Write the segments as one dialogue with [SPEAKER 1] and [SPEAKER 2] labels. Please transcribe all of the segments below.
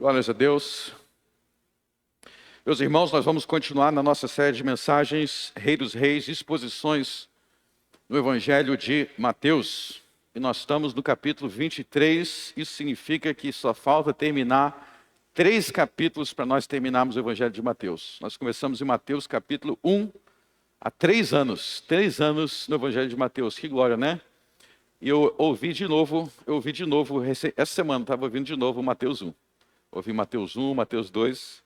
[SPEAKER 1] Glórias a Deus. Meus irmãos, nós vamos continuar na nossa série de mensagens, Rei dos Reis, exposições no Evangelho de Mateus. E nós estamos no capítulo 23, isso significa que só falta terminar 3 capítulos para nós terminarmos o Evangelho de Mateus. Nós começamos em Mateus capítulo 1, há 3 anos. 3 anos no Evangelho de Mateus, que glória, né? E eu ouvi de novo, essa semana estava ouvindo de novo Mateus 1. Ouvi Mateus 1, Mateus 2,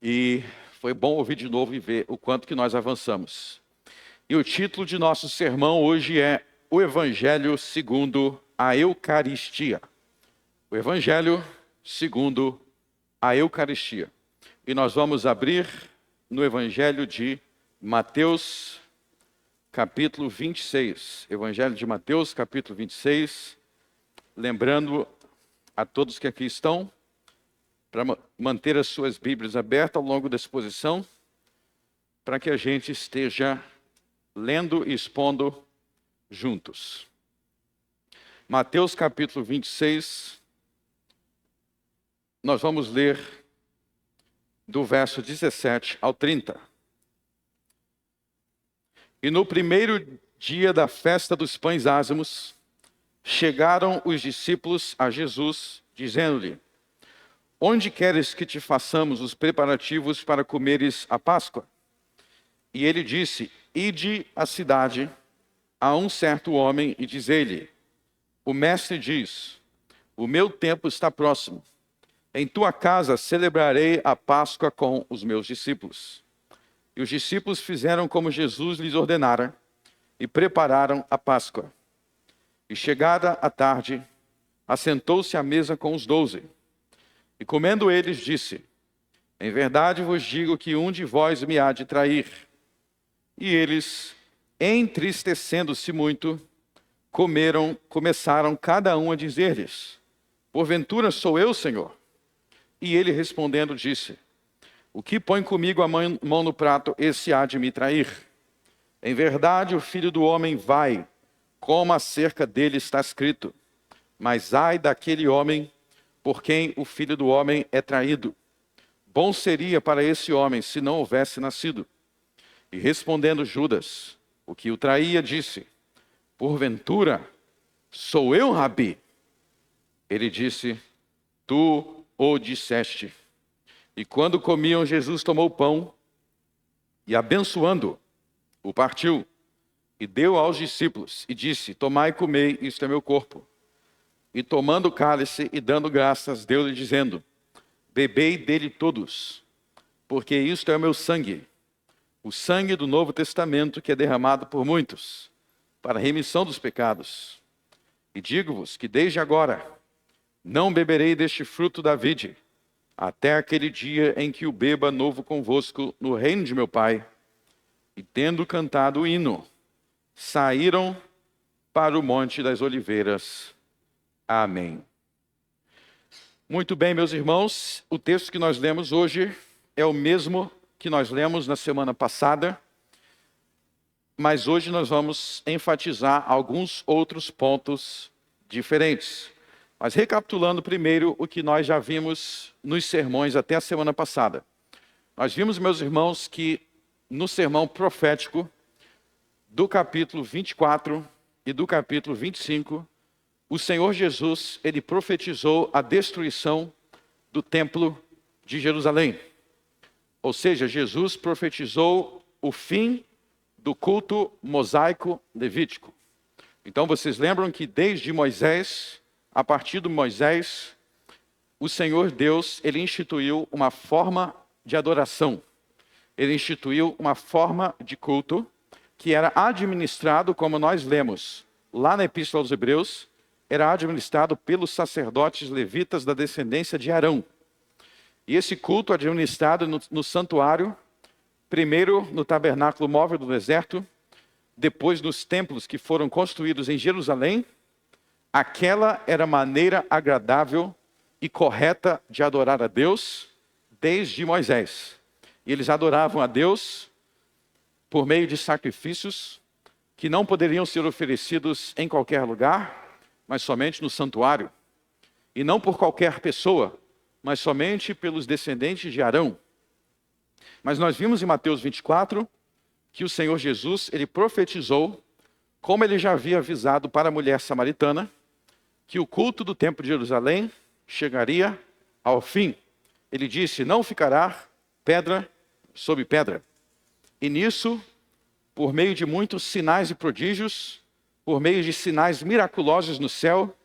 [SPEAKER 1] e foi bom ouvir de novo e ver o quanto que nós avançamos. E o título de nosso sermão hoje é O Evangelho segundo a Eucaristia. O Evangelho segundo a Eucaristia. E nós vamos abrir no Evangelho de Mateus, capítulo 26. Evangelho de Mateus, capítulo 26. Lembrando a todos que aqui estão, para manter as suas Bíblias abertas ao longo da exposição, para que a gente esteja lendo e expondo juntos. Mateus capítulo 26, nós vamos ler do verso 17 ao 30. E no primeiro dia da festa dos pães ázimos, chegaram os discípulos a Jesus, dizendo-lhe: onde queres que te façamos os preparativos para comeres a Páscoa? E ele disse: ide à cidade a um certo homem e diz-lhe: o mestre diz, o meu tempo está próximo. Em tua casa celebrarei a Páscoa com os meus discípulos. E os discípulos fizeram como Jesus lhes ordenara e prepararam a Páscoa. E chegada a tarde, assentou-se à mesa com os 12. E comendo eles, disse: em verdade vos digo que um de vós me há de trair. E eles, entristecendo-se muito, começaram cada um a dizer-lhes: porventura sou eu, Senhor? E ele respondendo disse: o que põe comigo a mão no prato, esse há de me trair. Em verdade o Filho do Homem vai, como acerca dele está escrito. Mas ai daquele homem por quem o Filho do Homem é traído. Bom seria para esse homem se não houvesse nascido. E respondendo Judas, o que o traía, disse: porventura, sou eu, Rabi? Ele disse: tu o disseste. E quando comiam, Jesus tomou o pão e, abençoando, o partiu e deu aos discípulos e disse: tomai e comei, isto é meu corpo. E tomando o cálice e dando graças, deu-lhe dizendo: bebei dele todos, porque isto é o meu sangue, o sangue do Novo Testamento, que é derramado por muitos, para a remissão dos pecados. E digo-vos que desde agora não beberei deste fruto da vide, até aquele dia em que o beba novo convosco no reino de meu Pai. E tendo cantado o hino, saíram para o Monte das Oliveiras. Amém. Muito bem, meus irmãos, o texto que nós lemos hoje é o mesmo que nós lemos na semana passada, mas hoje nós vamos enfatizar alguns outros pontos diferentes. Mas recapitulando primeiro o que nós já vimos nos sermões até a semana passada. Nós vimos, meus irmãos, que no sermão profético do capítulo 24 e do capítulo 25, o Senhor Jesus, ele profetizou a destruição do templo de Jerusalém. Ou seja, Jesus profetizou o fim do culto mosaico levítico. Então vocês lembram que desde Moisés, a partir de Moisés, o Senhor Deus, ele instituiu uma forma de adoração. Ele instituiu uma forma de culto que era administrado, como nós lemos lá na Epístola aos Hebreus, era administrado pelos sacerdotes levitas da descendência de Arão. E esse culto administrado no santuário, primeiro no tabernáculo móvel do deserto, depois nos templos que foram construídos em Jerusalém, aquela era a maneira agradável e correta de adorar a Deus desde Moisés. E eles adoravam a Deus por meio de sacrifícios que não poderiam ser oferecidos em qualquer lugar, mas somente no santuário. E não por qualquer pessoa, mas somente pelos descendentes de Arão. Mas nós vimos em Mateus 24 que o Senhor Jesus, ele profetizou, como ele já havia avisado para a mulher samaritana, que o culto do templo de Jerusalém chegaria ao fim. Ele disse, não ficará pedra sobre pedra. E nisso, por meio de muitos sinais e prodígios, por meio de sinais miraculosos no céu,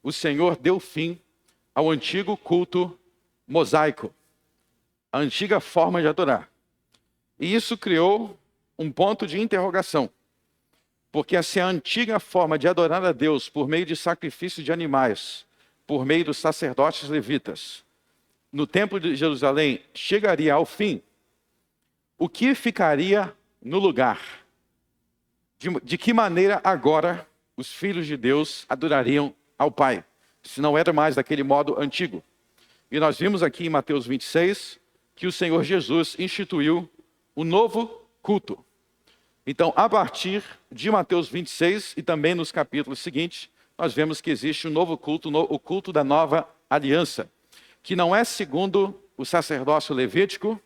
[SPEAKER 1] o Senhor deu fim ao antigo culto mosaico, a antiga forma de adorar. E isso criou um ponto de interrogação, porque essa antiga forma de adorar a Deus por meio de sacrifício de animais, por meio dos sacerdotes levitas, no templo de Jerusalém, chegaria ao fim, o que ficaria no lugar? De que maneira agora os filhos de Deus adorariam ao Pai, se não era mais daquele modo antigo? E nós vimos aqui em Mateus 26 que o Senhor Jesus instituiu o novo culto. Então, a partir de Mateus 26 e também nos capítulos seguintes, nós vemos que existe um novo culto, o culto da nova aliança, que não é segundo o sacerdócio levítico,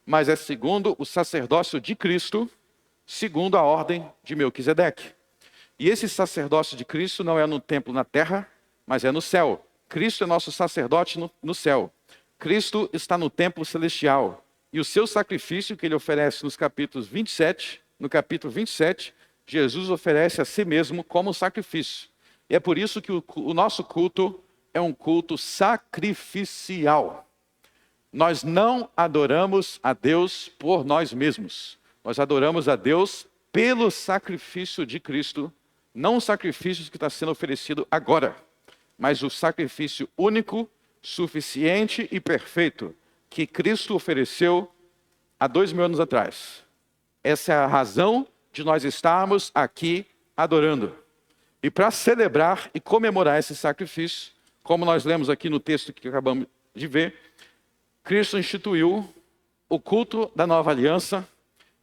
[SPEAKER 1] mas é segundo o sacerdócio de Cristo, segundo a ordem de Melquisedeque. E esse sacerdócio de Cristo não é no templo na terra, mas é no céu. Cristo é nosso sacerdote no céu. Cristo está no templo celestial. E o seu sacrifício que ele oferece nos capítulos 27, no capítulo 27, Jesus oferece a si mesmo como sacrifício. E é por isso que o nosso culto é um culto sacrificial. Nós não adoramos a Deus por nós mesmos. Nós adoramos a Deus pelo sacrifício de Cristo, não o sacrifício que está sendo oferecido agora, mas o sacrifício único, suficiente e perfeito que Cristo ofereceu há 2000 anos atrás. Essa é a razão de nós estarmos aqui adorando. E para celebrar e comemorar esse sacrifício, como nós lemos aqui no texto que acabamos de ver, Cristo instituiu o culto da nova aliança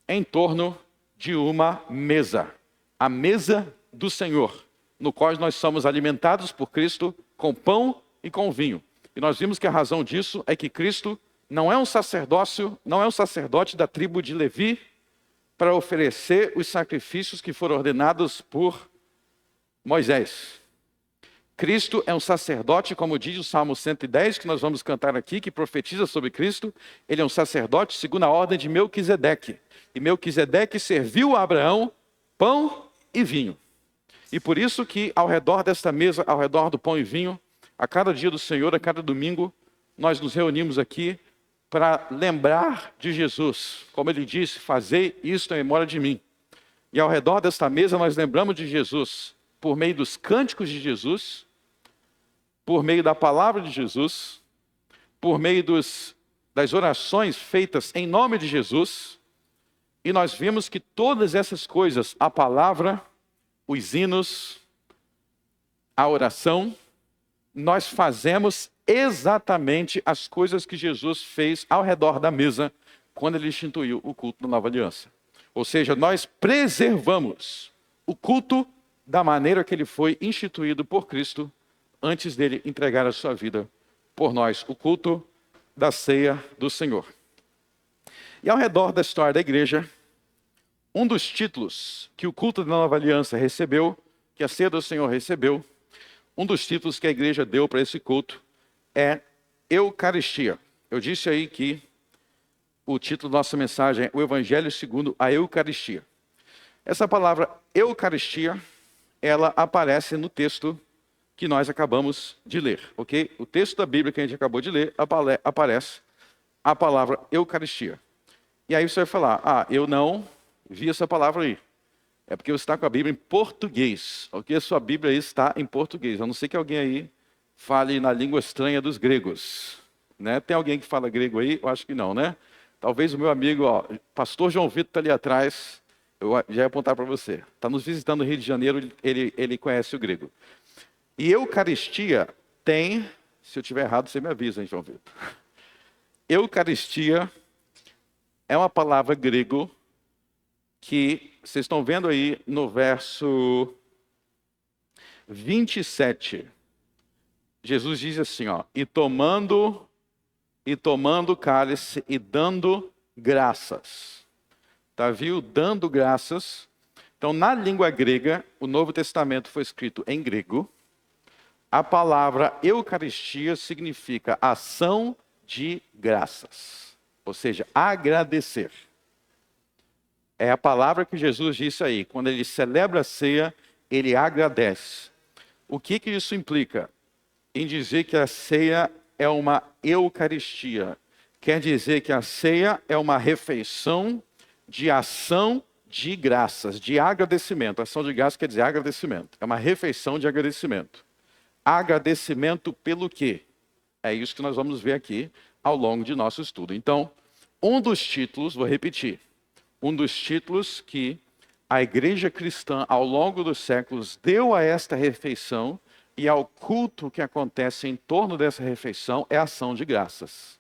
[SPEAKER 1] em torno de uma mesa. A mesa do Senhor, no qual nós somos alimentados por Cristo com pão e com vinho. E nós vimos que a razão disso é que Cristo não é um sacerdote da tribo de Levi para oferecer os sacrifícios que foram ordenados por Moisés. Cristo é um sacerdote, como diz o Salmo 110, que nós vamos cantar aqui, que profetiza sobre Cristo. Ele é um sacerdote segundo a ordem de Melquisedeque. E Melquisedeque serviu a Abraão pão e vinho. E por isso que ao redor desta mesa, ao redor do pão e vinho, a cada dia do Senhor, a cada domingo, nós nos reunimos aqui para lembrar de Jesus. Como ele disse, fazei isto em memória de mim. E ao redor desta mesa nós lembramos de Jesus por meio dos cânticos de Jesus, por meio da palavra de Jesus, por meio das orações feitas em nome de Jesus. E nós vimos que todas essas coisas, a palavra, os hinos, a oração, nós fazemos exatamente as coisas que Jesus fez ao redor da mesa quando ele instituiu o culto da nova aliança. Ou seja, nós preservamos o culto da maneira que ele foi instituído por Cristo antes dele entregar a sua vida por nós, o culto da ceia do Senhor. E ao redor da história da igreja, um dos títulos que o culto da nova aliança recebeu, que a ceia do Senhor recebeu, um dos títulos que a igreja deu para esse culto é Eucaristia. Eu disse aí que o título da nossa mensagem é o Evangelho segundo a Eucaristia. Essa palavra Eucaristia, ela aparece no texto que nós acabamos de ler, ok? O texto da Bíblia que a gente acabou de ler, aparece a palavra Eucaristia. E aí você vai falar, eu não vi essa palavra aí. É porque você está com a Bíblia em português, ok? A sua Bíblia aí está em português, a não ser que alguém aí fale na língua estranha dos gregos, né? Tem alguém que fala grego aí? Eu acho que não, né? Talvez o meu amigo, pastor João Vitor está ali atrás, eu já ia apontar para você. Está nos visitando no Rio de Janeiro, ele conhece o grego. E Eucaristia tem, se eu estiver errado, você me avisa, hein, João Vitor. Eucaristia é uma palavra grego que vocês estão vendo aí no verso 27. Jesus diz assim, e tomando e tomando o cálice e dando graças. Tá, viu? Dando graças. Então, na língua grega, o Novo Testamento foi escrito em grego. A palavra Eucaristia significa ação de graças, ou seja, agradecer. É a palavra que Jesus disse aí. Quando ele celebra a ceia, ele agradece. O que isso implica? Em dizer que a ceia é uma Eucaristia. Quer dizer que a ceia é uma refeição de ação de graças, de agradecimento. Ação de graças quer dizer agradecimento. É uma refeição de agradecimento. Agradecimento pelo quê? É isso que nós vamos ver aqui ao longo de nosso estudo. Então, um dos títulos, vou repetir, um dos títulos que a igreja cristã ao longo dos séculos deu a esta refeição e ao culto que acontece em torno dessa refeição é ação de graças.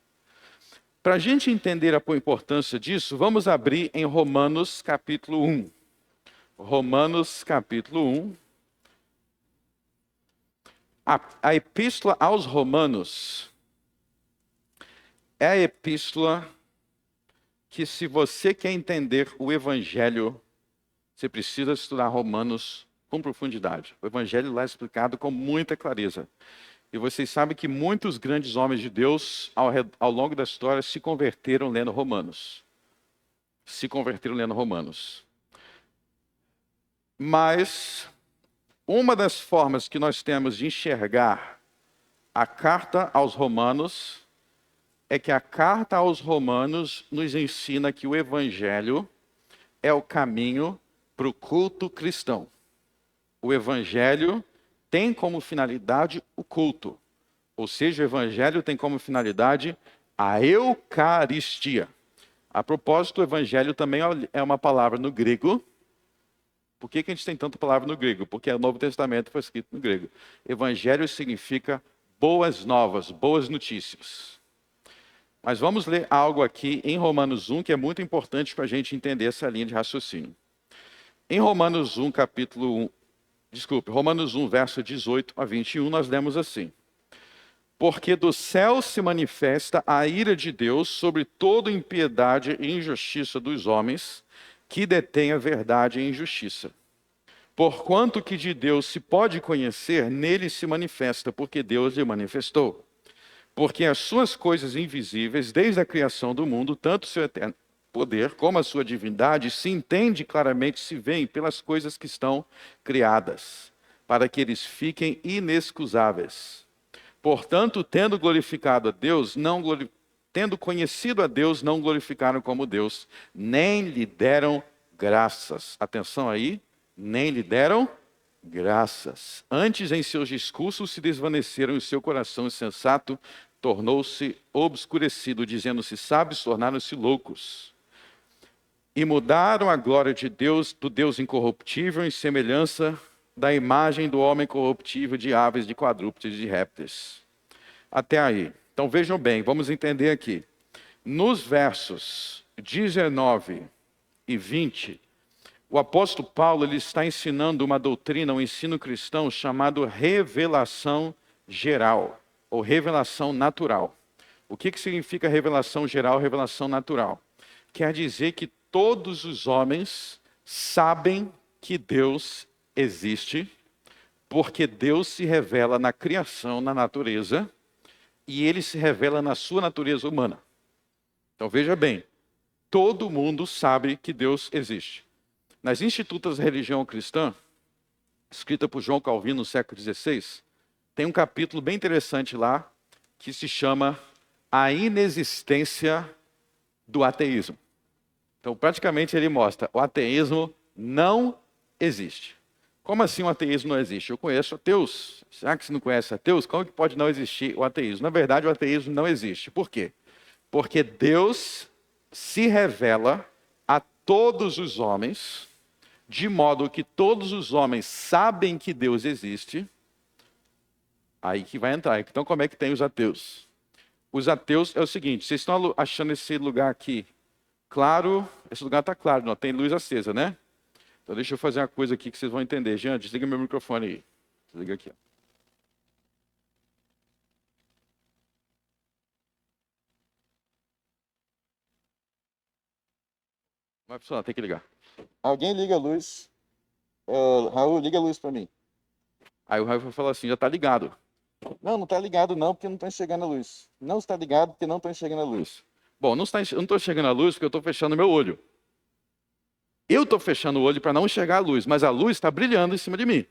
[SPEAKER 1] Para a gente entender a importância disso, vamos abrir em Romanos capítulo 1. Romanos capítulo 1. A epístola aos Romanos é a epístola que, se você quer entender o Evangelho, você precisa estudar Romanos com profundidade. O Evangelho lá é explicado com muita clareza. E vocês sabem que muitos grandes homens de Deus, ao longo da história, se converteram lendo Romanos. Se converteram lendo Romanos. Mas uma das formas que nós temos de enxergar a carta aos Romanos é que a carta aos Romanos nos ensina que o Evangelho é o caminho para o culto cristão. O Evangelho tem como finalidade o culto. Ou seja, o Evangelho tem como finalidade a Eucaristia. A propósito, o Evangelho também é uma palavra no grego. Por que a gente tem tanta palavra no grego? Porque o Novo Testamento foi escrito no grego. Evangelho significa boas novas, boas notícias. Mas vamos ler algo aqui em Romanos 1, que é muito importante para a gente entender essa linha de raciocínio. Em Romanos 1, Romanos 1, verso 18 a 21, nós lemos assim: porque do céu se manifesta a ira de Deus sobre toda impiedade e injustiça dos homens que detêm a verdade e injustiça. Porquanto que de Deus se pode conhecer, nele se manifesta, porque Deus lhe manifestou. Porque as suas coisas invisíveis, desde a criação do mundo, tanto o seu eterno poder como a sua divindade, se entende claramente, se veem pelas coisas que estão criadas, para que eles fiquem inexcusáveis. Portanto, tendo glorificado a Deus, tendo conhecido a Deus, não glorificaram como Deus, nem lhe deram graças. Atenção aí, nem lhe deram graças. Antes, em seus discursos se desvaneceram e seu coração insensato tornou-se obscurecido, dizendo-se sábios, tornaram-se loucos. E mudaram a glória de Deus, do Deus incorruptível, em semelhança da imagem do homem corruptível, de aves, de quadrúpedes, de répteis. Até aí. Então vejam bem, vamos entender aqui. Nos versos 19 e 20, o apóstolo Paulo ele está ensinando uma doutrina, um ensino cristão chamado revelação geral, ou revelação natural. O que significa revelação geral, revelação natural? Quer dizer que todos os homens sabem que Deus existe, porque Deus se revela na criação, na natureza, e ele se revela na sua natureza humana. Então veja bem, todo mundo sabe que Deus existe. Nas Institutas da Religião Cristã, escrita por João Calvino no século XVI, tem um capítulo bem interessante lá, que se chama A Inexistência do Ateísmo. Então, praticamente, ele mostra, o ateísmo não existe. Como assim o ateísmo não existe? Eu conheço ateus. Será que você não conhece ateus? Como que pode não existir o ateísmo? Na verdade, o ateísmo não existe. Por quê? Porque Deus se revela a todos os homens, de modo que todos os homens sabem que Deus existe. Aí que vai entrar. Então, como é que tem os ateus? Os ateus é o seguinte, vocês estão achando esse lugar aqui claro? Esse lugar está claro, não tem luz acesa, né? Então deixa eu fazer uma coisa aqui que vocês vão entender. Jean, desliga meu microfone aí. Desliga aqui. vai funcionar, tem que ligar.
[SPEAKER 2] Alguém liga a luz. Raul, liga a luz para mim.
[SPEAKER 1] Aí o Raul vai falar assim, já está ligado.
[SPEAKER 2] Não, não está ligado não, porque não estou enxergando a luz. Não está ligado porque não estou enxergando a luz.
[SPEAKER 1] Bom, não estou enxergando a luz porque eu estou fechando meu olho. Eu estou fechando o olho para não enxergar a luz, mas a luz está brilhando em cima de mim.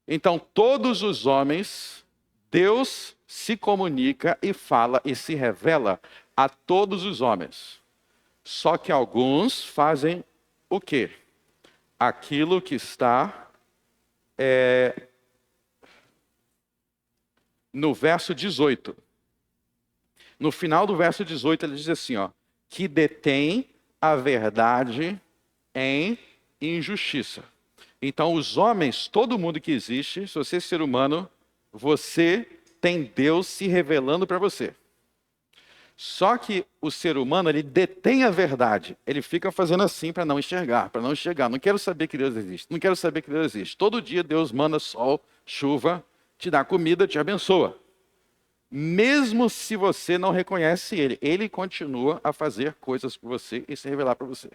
[SPEAKER 1] Então, todos os homens, Deus se comunica e fala e se revela a todos os homens. Só que alguns fazem o quê? Aquilo que está no verso 18. No final do verso 18, ele diz assim, ó, que detém a verdade em injustiça. Então, os homens, todo mundo que existe, se você é ser humano, você tem Deus se revelando para você. Só que o ser humano, ele detém a verdade. Ele fica fazendo assim para não enxergar, para não enxergar. Não quero saber que Deus existe, não quero saber que Deus existe. Todo dia Deus manda sol, chuva, te dá comida, te abençoa. Mesmo se você não reconhece Ele, Ele continua a fazer coisas por você e se revelar para você.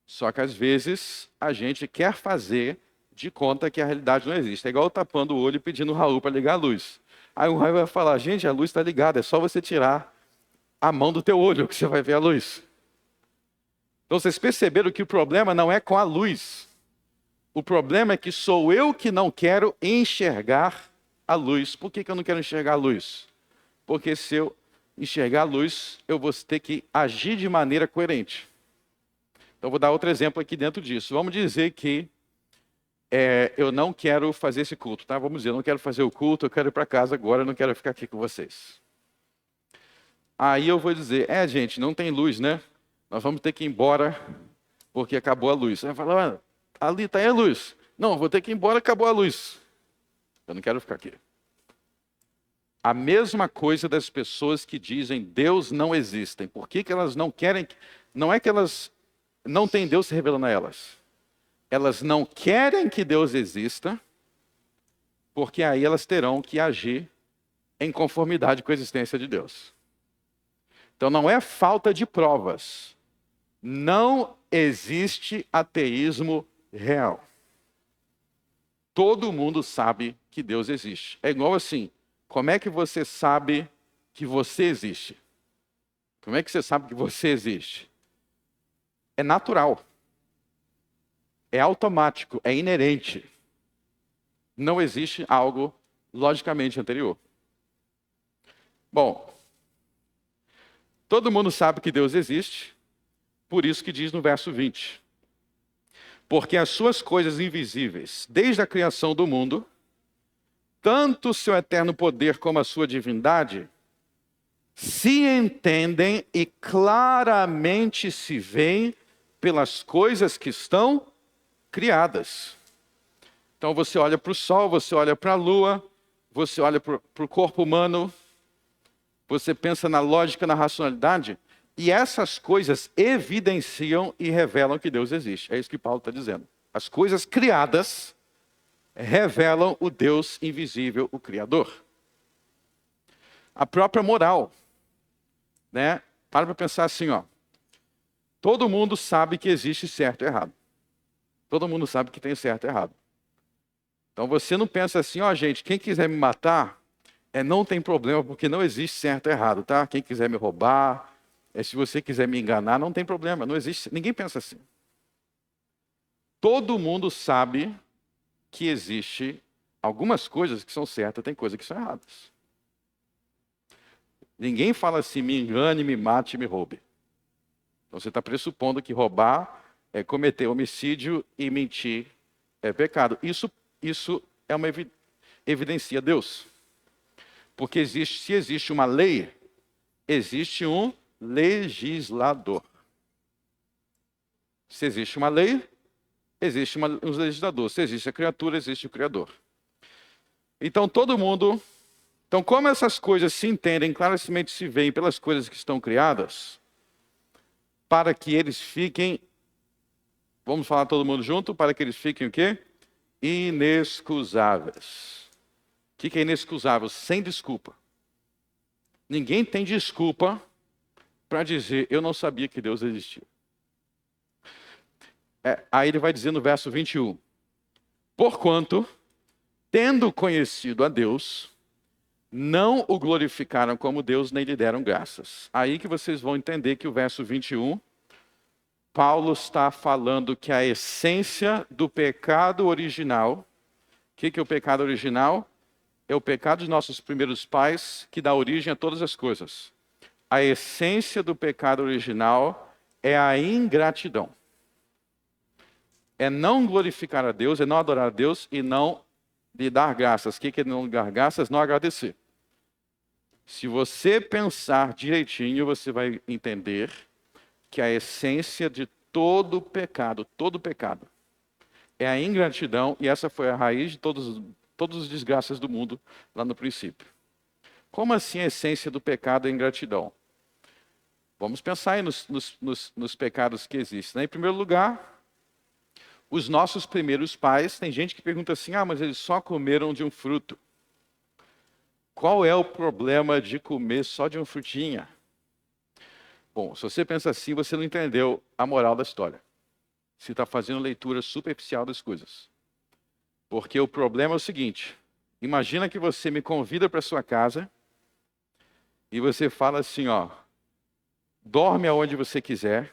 [SPEAKER 1] Só que às vezes a gente quer fazer de conta que a realidade não existe. É igual tapando o olho e pedindo o Raul para ligar a luz. Aí o Raul vai falar, gente, a luz está ligada, é só você tirar a mão do teu olho que você vai ver a luz. Então vocês perceberam que o problema não é com a luz. O problema é que sou eu que não quero enxergar a luz. Por que eu não quero enxergar a luz? Porque se eu enxergar a luz, eu vou ter que agir de maneira coerente. Então vou dar outro exemplo aqui dentro disso. Vamos dizer que eu não quero fazer esse culto, tá? Vamos dizer, eu não quero fazer o culto, eu quero ir para casa agora, eu não quero ficar aqui com vocês. Aí eu vou dizer, gente, não tem luz, né? Nós vamos ter que ir embora porque acabou a luz. Você vai falar, ali está aí a luz. Não, eu vou ter que ir embora, acabou a luz. Eu não quero ficar aqui. A mesma coisa das pessoas que dizem Deus não existem. Por que elas não querem? Não é que elas não têm Deus se revelando a elas. Elas não querem que Deus exista, porque aí elas terão que agir em conformidade com a existência de Deus. Então não é falta de provas. Não existe ateísmo real. Todo mundo sabe que Deus existe. É igual assim, como é que você sabe que você existe? Como é que você sabe que você existe? É natural. É automático, é inerente. Não existe algo logicamente anterior. Bom, todo mundo sabe que Deus existe, por isso que diz no verso 20. Porque as suas coisas invisíveis, desde a criação do mundo, tanto o seu eterno poder como a sua divindade, se entendem e claramente se veem pelas coisas que estão criadas. Então você olha para o sol, você olha para a lua, você olha para o corpo humano, você pensa na lógica, na racionalidade, e essas coisas evidenciam e revelam que Deus existe. É isso que Paulo está dizendo. As coisas criadas revelam o Deus invisível, o Criador. A própria moral, né? Para pensar assim, ó. Todo mundo sabe que existe certo e errado. Todo mundo sabe que tem certo e errado. Então você não pensa assim, ó, gente, quem quiser me matar, não tem problema, porque não existe certo e errado, tá? Quem quiser me roubar, se você quiser me enganar, não tem problema, não existe, ninguém pensa assim. Todo mundo sabe que existe algumas coisas que são certas, tem coisas que são erradas. Ninguém fala assim, me engane, me mate, me roube. Então você está pressupondo que roubar é cometer homicídio e mentir é pecado. Isso é uma evidencia Deus. Porque se existe uma lei, existe um legislador. Se existe uma lei, existe um legislador. Se existe a criatura, existe o Criador. Então todo mundo... Então como essas coisas se entendem, claramente se veem pelas coisas que estão criadas, para que eles fiquem... Vamos falar todo mundo junto? Para que eles fiquem o quê? Inexcusáveis. O que é inexcusável? Sem desculpa. Ninguém tem desculpa para dizer, eu não sabia que Deus existia. Aí ele vai dizer no verso 21, porquanto, tendo conhecido a Deus, não o glorificaram como Deus, nem lhe deram graças. Aí que vocês vão entender que o verso 21, Paulo está falando que a essência do pecado original, o que é o pecado original? É o pecado dos nossos primeiros pais que dá origem a todas as coisas. A essência do pecado original é a ingratidão. É não glorificar a Deus, é não adorar a Deus e não lhe dar graças. O que é não dar graças? Não agradecer. Se você pensar direitinho, você vai entender que a essência de todo pecado é a ingratidão, e essa foi a raiz de todas as desgraças do mundo lá no princípio. Como assim a essência do pecado é a ingratidão? Vamos pensar aí nos pecados que existem. Em primeiro lugar, os nossos primeiros pais, tem gente que pergunta assim, mas eles só comeram de um fruto. Qual é o problema de comer só de uma frutinha? Bom, se você pensa assim, você não entendeu a moral da história. Você está fazendo leitura superficial das coisas. Porque o problema é o seguinte, imagina que você me convida para sua casa e você fala assim, dorme aonde você quiser,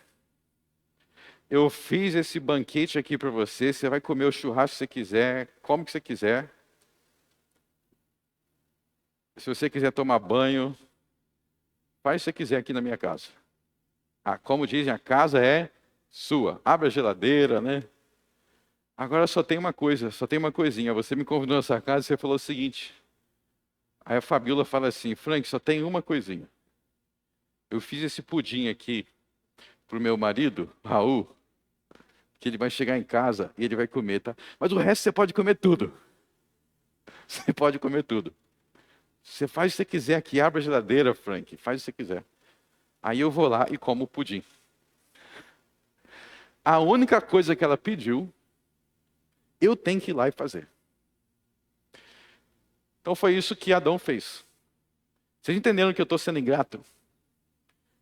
[SPEAKER 1] eu fiz esse banquete aqui para você, você vai comer o churrasco que você quiser, come o que você quiser. Se você quiser tomar banho, faz o que você quiser aqui na minha casa. Como dizem, a casa é sua. Abre a geladeira, né? Agora só tem uma coisinha. Você me convidou nessa casa e você falou o seguinte. Aí a Fabiola fala assim, Frank, só tem uma coisinha. Eu fiz esse pudim aqui pro meu marido, Raul, que ele vai chegar em casa e ele vai comer, tá? Mas o resto você pode comer tudo. Você pode comer tudo. Você faz o que você quiser aqui, abre a geladeira, Frank, faz o que você quiser. Aí eu vou lá e como o pudim. A única coisa que ela pediu, eu tenho que ir lá e fazer. Então foi isso que Adão fez. Vocês entenderam que eu estou sendo ingrato? O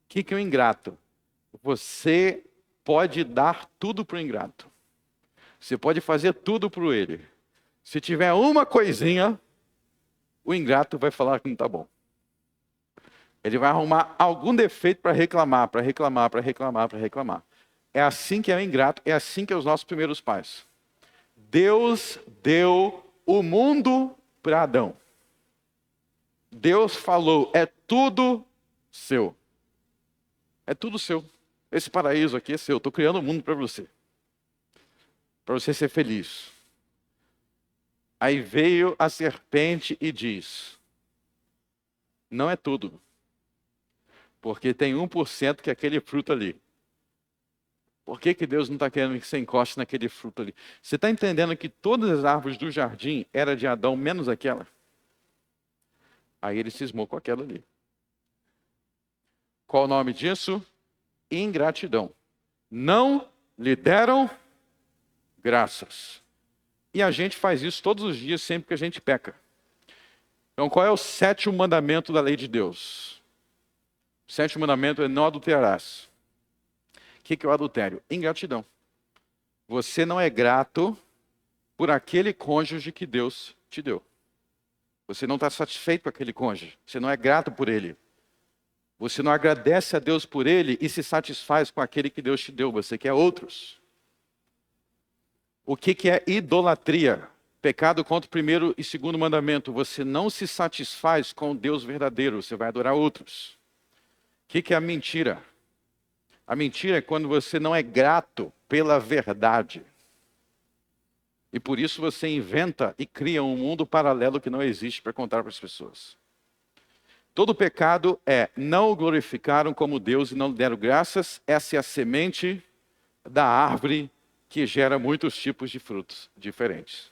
[SPEAKER 1] que é o ingrato? Você pode dar tudo para o ingrato. Você pode fazer tudo para ele. Se tiver uma coisinha, o ingrato vai falar que não está bom. Ele vai arrumar algum defeito para reclamar. É assim que é o ingrato, é assim que é os nossos primeiros pais. Deus deu o mundo para Adão. Deus falou, é tudo seu. É tudo seu. Esse paraíso aqui é seu. Estou criando o mundo para você. Para você ser feliz. Aí veio a serpente e diz, não é tudo. Porque tem 1% que é aquele fruto ali. Por que Deus não está querendo que você encoste naquele fruto ali? Você está entendendo que todas as árvores do jardim eram de Adão, menos aquela? Aí ele cismou com aquela ali. Qual o nome disso? Ingratidão. Não lhe deram graças. E a gente faz isso todos os dias, sempre que a gente peca. Então, qual é o 7º mandamento da lei de Deus? O 7º mandamento é não adulterarás. O que é o adultério? Ingratidão. Você não é grato por aquele cônjuge que Deus te deu. Você não está satisfeito com aquele cônjuge. Você não é grato por ele. Você não agradece a Deus por ele e se satisfaz com aquele que Deus te deu. Você quer outros. O que é idolatria? Pecado contra o 1º e 2º mandamento. Você não se satisfaz com o Deus verdadeiro. Você vai adorar outros. O que é a mentira? A mentira é quando você não é grato pela verdade. E por isso você inventa e cria um mundo paralelo que não existe para contar para as pessoas. Todo pecado é não o glorificaram como Deus e não lhe deram graças. Essa é a semente da árvore que gera muitos tipos de frutos diferentes.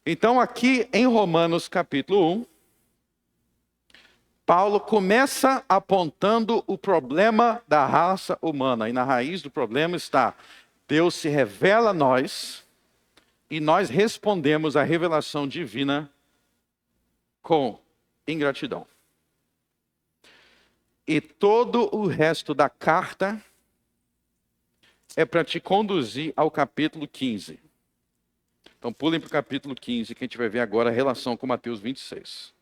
[SPEAKER 1] Então aqui em Romanos capítulo 1, Paulo começa apontando o problema da raça humana. E na raiz do problema está, Deus se revela a nós e nós respondemos à revelação divina com ingratidão. E todo o resto da carta é para te conduzir ao capítulo 15. Então pulem para o capítulo 15, que a gente vai ver agora a relação com Mateus 26.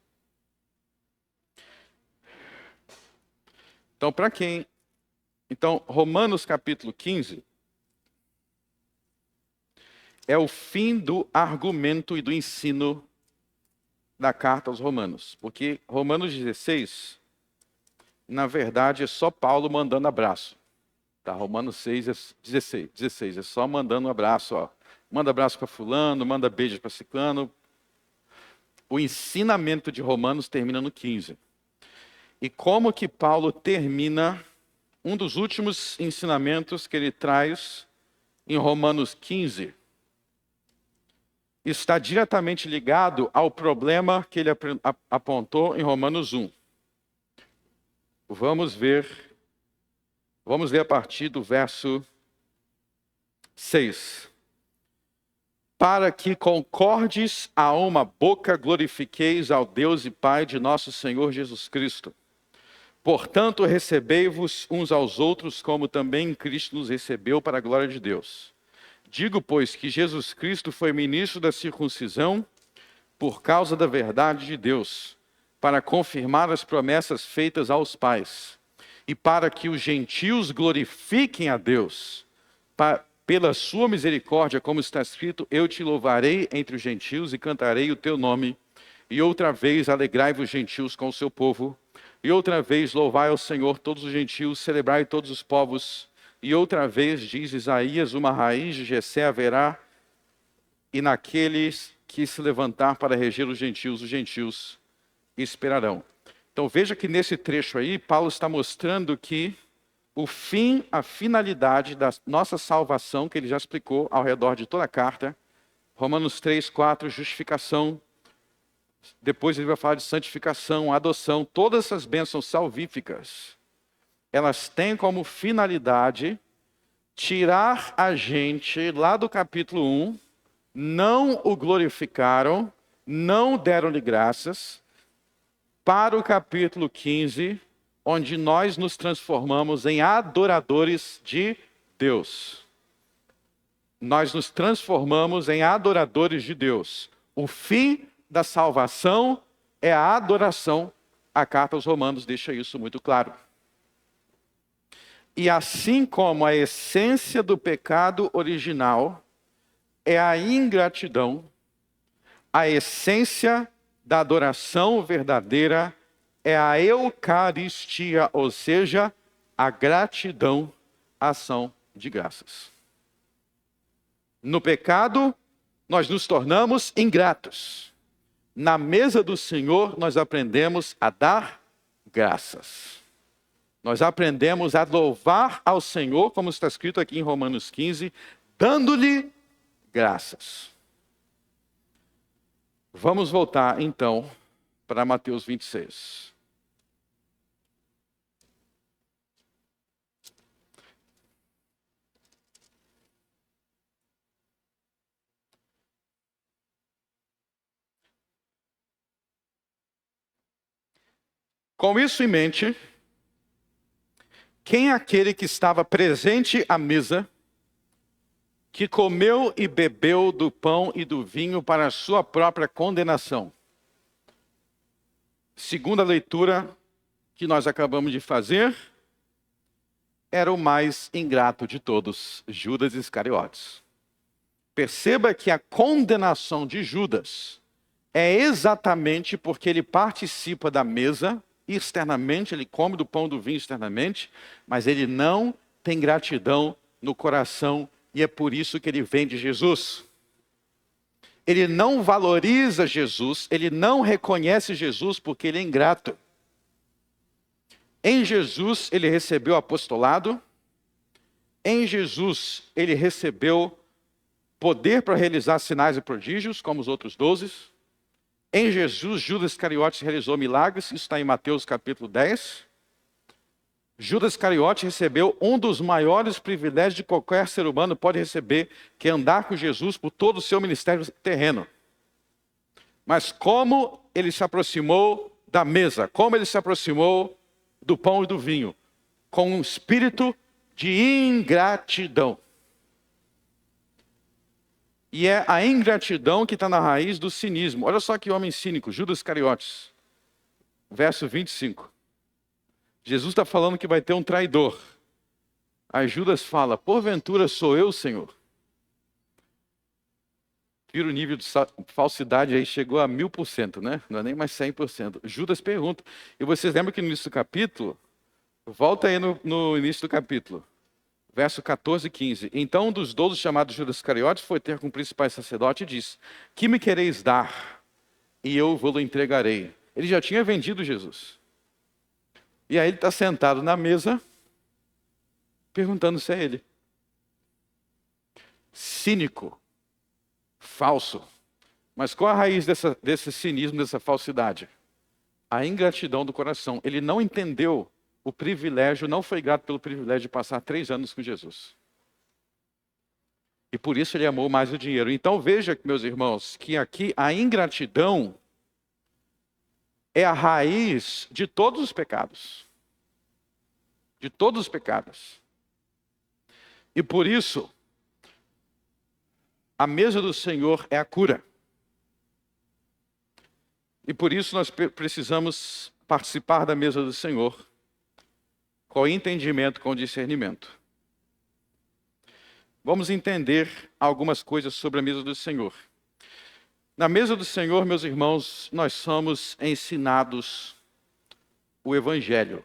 [SPEAKER 1] Então, Romanos capítulo 15 é o fim do argumento e do ensino da carta aos Romanos. Porque Romanos 16, na verdade, é só Paulo mandando abraço. Tá? Romanos 16 é só mandando um abraço. Ó. Manda abraço para fulano, manda beijo para ciclano. O ensinamento de Romanos termina no 15. E como que Paulo termina um dos últimos ensinamentos que ele traz em Romanos 15, está diretamente ligado ao problema que ele apontou em Romanos 1. Vamos ler a partir do verso 6. Para que concordes a uma boca glorifiqueis ao Deus e Pai de nosso Senhor Jesus Cristo. Portanto, recebei-vos uns aos outros, como também Cristo nos recebeu para a glória de Deus. Digo, pois, que Jesus Cristo foi ministro da circuncisão por causa da verdade de Deus, para confirmar as promessas feitas aos pais, e para que os gentios glorifiquem a Deus, pela sua misericórdia, como está escrito, eu te louvarei entre os gentios e cantarei o teu nome. E outra vez alegrai-vos gentios com o seu povo. E outra vez louvai ao Senhor todos os gentios, celebrai todos os povos. E outra vez, diz Isaías, uma raiz de Jessé haverá, e naqueles que se levantar para reger os gentios esperarão. Então veja que nesse trecho aí, Paulo está mostrando que o fim, a finalidade da nossa salvação, que ele já explicou ao redor de toda a carta, Romanos 3, 4, justificação, depois ele vai falar de santificação, adoção, todas essas bênçãos salvíficas, elas têm como finalidade tirar a gente lá do capítulo 1, não o glorificaram, não deram-lhe graças, para o capítulo 15, onde nós nos transformamos em adoradores de Deus. Nós nos transformamos em adoradores de Deus. O fim da salvação é a adoração. A carta aos Romanos deixa isso muito claro. E assim como a essência do pecado original é a ingratidão, a essência da adoração verdadeira é a Eucaristia, ou seja, a gratidão, a ação de graças. No pecado, nós nos tornamos ingratos. Na mesa do Senhor, nós aprendemos a dar graças. Nós aprendemos a louvar ao Senhor, como está escrito aqui em Romanos 15, dando-lhe graças. Vamos voltar, então, para Mateus 26. Com isso em mente, quem é aquele que estava presente à mesa, que comeu e bebeu do pão e do vinho para a sua própria condenação? Segundo a leitura que nós acabamos de fazer, era o mais ingrato de todos, Judas Iscariotes. Perceba que a condenação de Judas é exatamente porque ele participa da mesa externamente, ele come do pão e do vinho externamente, mas ele não tem gratidão no coração e é por isso que ele vem de Jesus. Ele não valoriza Jesus, ele não reconhece Jesus porque ele é ingrato. Em Jesus ele recebeu apostolado, em Jesus ele recebeu poder para realizar sinais e prodígios, como os outros 12. Em Jesus, Judas Iscariotes realizou milagres, isso está em Mateus capítulo 10. Judas Iscariotes recebeu um dos maiores privilégios de qualquer ser humano pode receber, que é andar com Jesus por todo o seu ministério terreno. Mas como ele se aproximou da mesa, como ele se aproximou do pão e do vinho, com um espírito de ingratidão. E é a ingratidão que está na raiz do cinismo. Olha só que homem cínico, Judas Iscariotes, verso 25. Jesus está falando que vai ter um traidor. Aí Judas fala, porventura sou eu, Senhor? Vira o nível de falsidade aí, chegou a 1000%, né? Não é nem mais 100%. Judas pergunta. E vocês lembram que no início do capítulo, volta aí no início do capítulo, verso 14 e 15. Então um dos 12 chamados Judas Iscariotes foi ter com o principal sacerdote e disse, que me quereis dar? E eu vou-lo entregarei. Ele já tinha vendido Jesus. E aí ele está sentado na mesa, perguntando se é ele. Cínico, falso. Mas qual a raiz desse cinismo, dessa falsidade? A ingratidão do coração. Ele não entendeu o privilégio, não foi grato pelo privilégio de passar 3 anos com Jesus. E por isso ele amou mais o dinheiro. Então veja, meus irmãos, que aqui a ingratidão é a raiz de todos os pecados. De todos os pecados. E por isso, a mesa do Senhor é a cura. E por isso nós precisamos participar da mesa do Senhor com entendimento, com discernimento. Vamos entender algumas coisas sobre a mesa do Senhor. Na mesa do Senhor, meus irmãos, nós somos ensinados o Evangelho.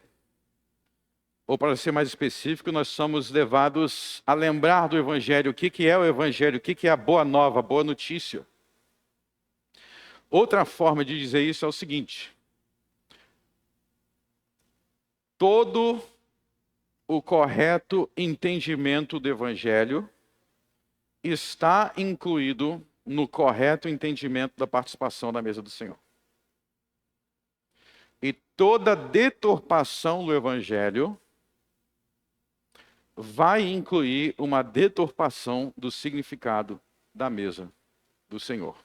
[SPEAKER 1] Ou para ser mais específico, nós somos levados a lembrar do Evangelho. O que é o Evangelho? O que é a boa nova, a boa notícia? Outra forma de dizer isso é o seguinte. Todo o correto entendimento do Evangelho está incluído no correto entendimento da participação da mesa do Senhor. E toda deturpação do Evangelho vai incluir uma deturpação do significado da mesa do Senhor.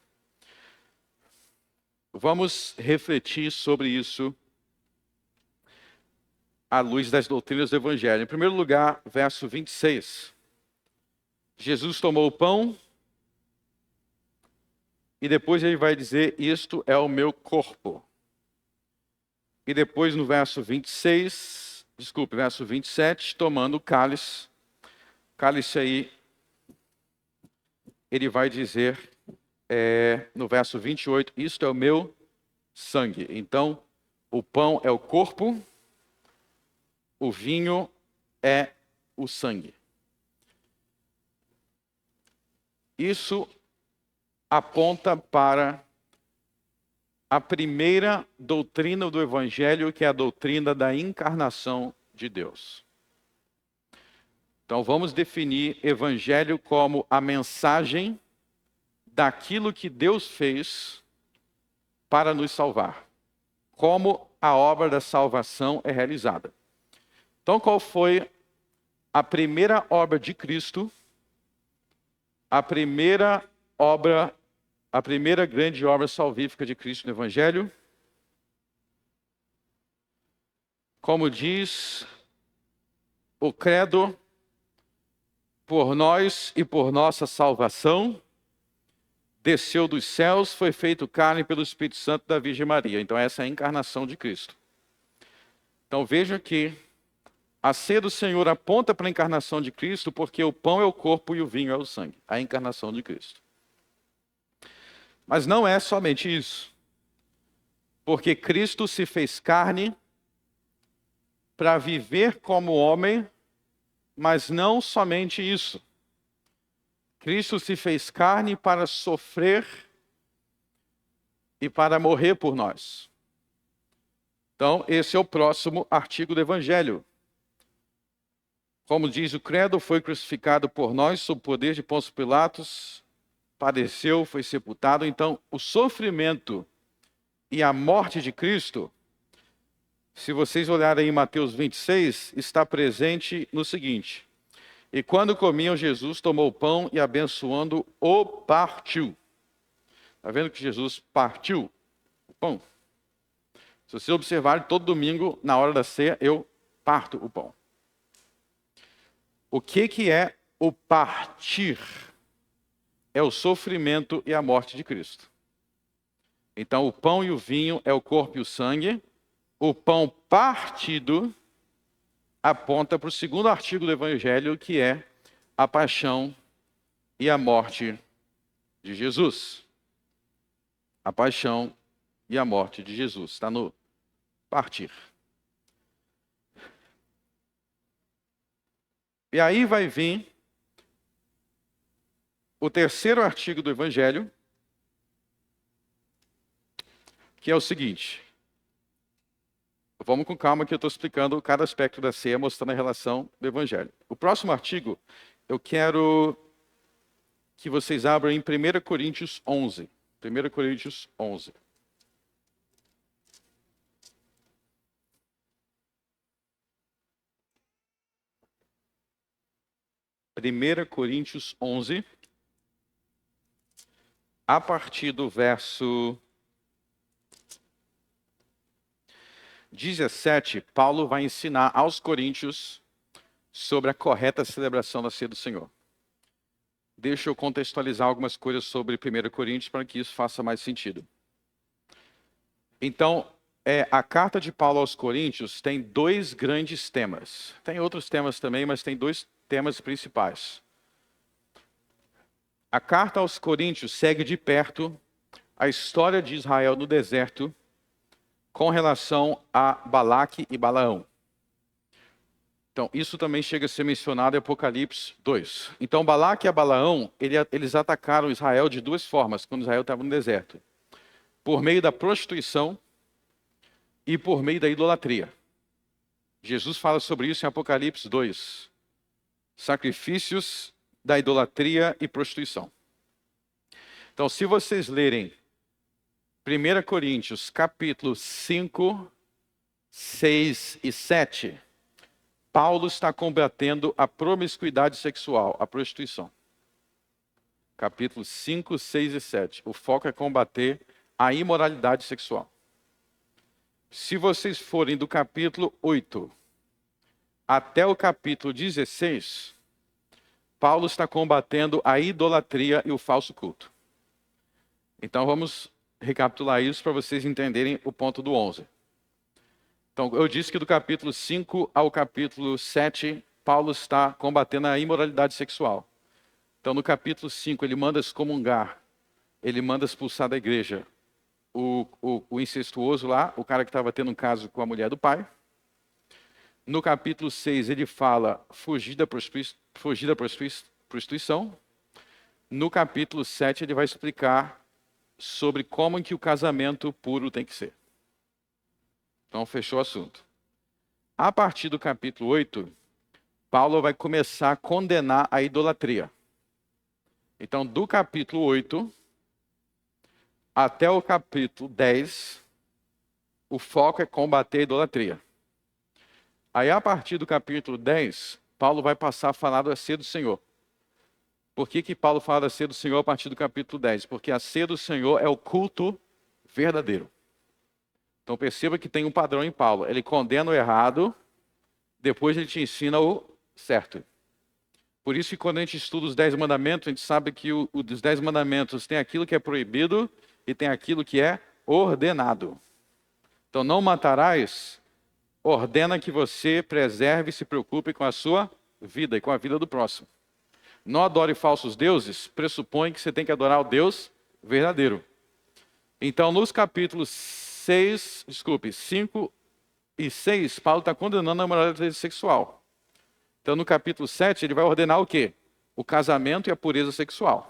[SPEAKER 1] Vamos refletir sobre isso à luz das doutrinas do Evangelho. Em primeiro lugar, verso 26. Jesus tomou o pão e depois ele vai dizer, isto é o meu corpo. E depois no verso 27, tomando o cálice. Cálice aí, ele vai dizer no verso 28, isto é o meu sangue. Então, o pão é o corpo, o vinho é o sangue. Isso aponta para a primeira doutrina do Evangelho, que é a doutrina da encarnação de Deus. Então vamos definir Evangelho como a mensagem daquilo que Deus fez para nos salvar. Como a obra da salvação é realizada. Então qual foi a primeira obra de Cristo? A primeira grande obra salvífica de Cristo no Evangelho? Como diz o credo, por nós e por nossa salvação, desceu dos céus, foi feito carne pelo Espírito Santo da Virgem Maria. Então essa é a encarnação de Cristo. Então veja que a ceia do Senhor aponta para a encarnação de Cristo, porque o pão é o corpo e o vinho é o sangue. A encarnação de Cristo. Mas não é somente isso. Porque Cristo se fez carne para viver como homem, mas não somente isso. Cristo se fez carne para sofrer e para morrer por nós. Então, esse é o próximo artigo do Evangelho. Como diz o credo, foi crucificado por nós sob o poder de Pôncio Pilatos, padeceu, foi sepultado. Então, o sofrimento e a morte de Cristo, se vocês olharem em Mateus 26, está presente no seguinte. E quando comiam, Jesus tomou o pão e abençoando, o partiu. Está vendo que Jesus partiu o pão? Se você observar, todo domingo, na hora da ceia, eu parto o pão. O que é o partir? É o sofrimento e a morte de Cristo. Então, o pão e o vinho é o corpo e o sangue. O pão partido aponta para o segundo artigo do Evangelho, que é a paixão e a morte de Jesus. A paixão e a morte de Jesus. Está no partir. E aí vai vir o terceiro artigo do Evangelho, que é o seguinte. Vamos com calma que eu estou explicando cada aspecto da ceia, mostrando a relação do Evangelho. O próximo artigo, eu quero que vocês abram em 1 Coríntios 11. 1 Coríntios 11. Primeira Coríntios 11, a partir do verso 17, Paulo vai ensinar aos coríntios sobre a correta celebração da ceia do Senhor. Deixa eu contextualizar algumas coisas sobre 1 Coríntios para que isso faça mais sentido. Então, a carta de Paulo aos Coríntios tem dois grandes temas. Tem outros temas também, mas tem dois temas principais. A carta aos Coríntios segue de perto a história de Israel no deserto com relação a Balaque e Balaão. Então, isso também chega a ser mencionado em Apocalipse 2. Então, Balaque e Balaão, eles atacaram Israel de duas formas, quando Israel estava no deserto. Por meio da prostituição e por meio da idolatria. Jesus fala sobre isso em Apocalipse 2. Sacrifícios da idolatria e prostituição. Então, se vocês lerem 1 Coríntios, capítulo 5, 6 e 7, Paulo está combatendo a promiscuidade sexual, a prostituição. Capítulos 5, 6 e 7. O foco é combater a imoralidade sexual. Se vocês forem do capítulo 8 até o capítulo 16, Paulo está combatendo a idolatria e o falso culto. Então vamos recapitular isso para vocês entenderem o ponto do 11. Então eu disse que do capítulo 5 ao capítulo 7, Paulo está combatendo a imoralidade sexual. Então no capítulo 5 ele manda excomungar, ele manda expulsar da igreja o incestuoso lá, o cara que estava tendo um caso com a mulher do pai. No capítulo 6 ele fala fugir da prostituição. No capítulo 7 ele vai explicar sobre como que o casamento puro tem que ser. Então fechou o assunto. A partir do capítulo 8, Paulo vai começar a condenar a idolatria. Então do capítulo 8 até o capítulo 10, o foco é combater a idolatria. Aí, a partir do capítulo 10, Paulo vai passar a falar da ceia do Senhor. Por que Paulo fala da ceia do Senhor a partir do capítulo 10? Porque a ceia do Senhor é o culto verdadeiro. Então perceba que tem um padrão em Paulo. Ele condena o errado, depois ele te ensina o certo. Por isso que quando a gente estuda os 10 mandamentos, a gente sabe que dos 10 mandamentos tem aquilo que é proibido e tem aquilo que é ordenado. Então não matarás ordena que você preserve e se preocupe com a sua vida e com a vida do próximo. Não adore falsos deuses, pressupõe que você tem que adorar o Deus verdadeiro. Então, nos capítulos 5 e 6, Paulo está condenando a moralidade sexual. Então, no capítulo 7, ele vai ordenar o quê? O casamento e a pureza sexual.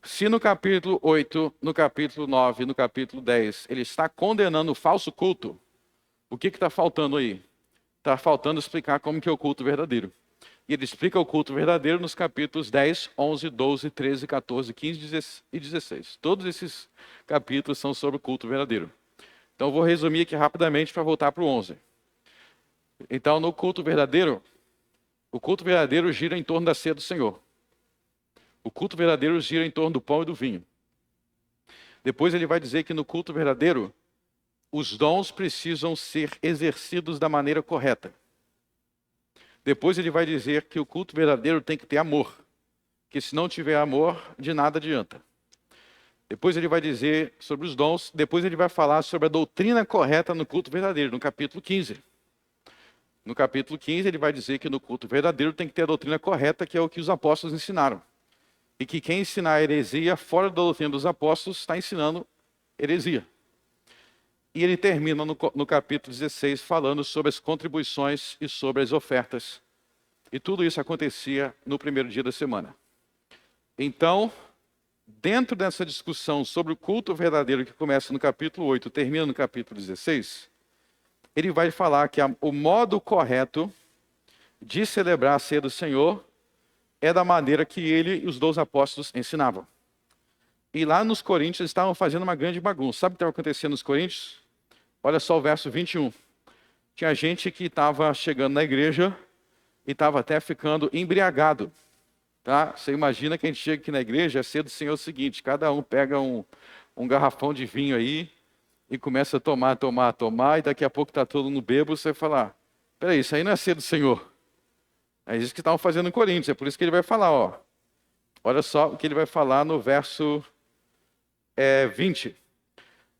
[SPEAKER 1] Se no capítulo 8, no capítulo 9, no capítulo 10, ele está condenando o falso culto, o que está faltando aí? Está faltando explicar como que é o culto verdadeiro. E ele explica o culto verdadeiro nos capítulos 10, 11, 12, 13, 14, 15 e 16. Todos esses capítulos são sobre o culto verdadeiro. Então eu vou resumir aqui rapidamente para voltar para o 11. Então no culto verdadeiro, o culto verdadeiro gira em torno da ceia do Senhor. O culto verdadeiro gira em torno do pão e do vinho. Depois ele vai dizer que no culto verdadeiro, os dons precisam ser exercidos da maneira correta. Depois ele vai dizer que o culto verdadeiro tem que ter amor, que se não tiver amor, de nada adianta. Depois ele vai dizer sobre os dons, depois ele vai falar sobre a doutrina correta no culto verdadeiro, no capítulo 15. No capítulo 15 ele vai dizer que no culto verdadeiro tem que ter a doutrina correta, que é o que os apóstolos ensinaram. E que quem ensinar heresia fora da doutrina dos apóstolos está ensinando heresia. E ele termina no capítulo 16 falando sobre as contribuições e sobre as ofertas. E tudo isso acontecia no primeiro dia da semana. Então, dentro dessa discussão sobre o culto verdadeiro que começa no capítulo 8 e termina no capítulo 16, ele vai falar que o modo correto de celebrar a ceia do Senhor é da maneira que ele e os 12 apóstolos ensinavam. E lá nos Coríntios eles estavam fazendo uma grande bagunça. Sabe o que estava acontecendo nos Coríntios? Olha só o verso 21. Tinha gente que estava chegando na igreja e estava até ficando embriagado. Tá? Você imagina que a gente chega aqui na igreja, a ceia do Senhor é o seguinte, cada um pega um garrafão de vinho aí e começa a tomar, e daqui a pouco está todo mundo bêbado, você vai falar, peraí, isso aí não é ceia do Senhor. É isso que estavam fazendo em Coríntios, é por isso que ele vai falar, ó. Olha só o que ele vai falar no verso 20.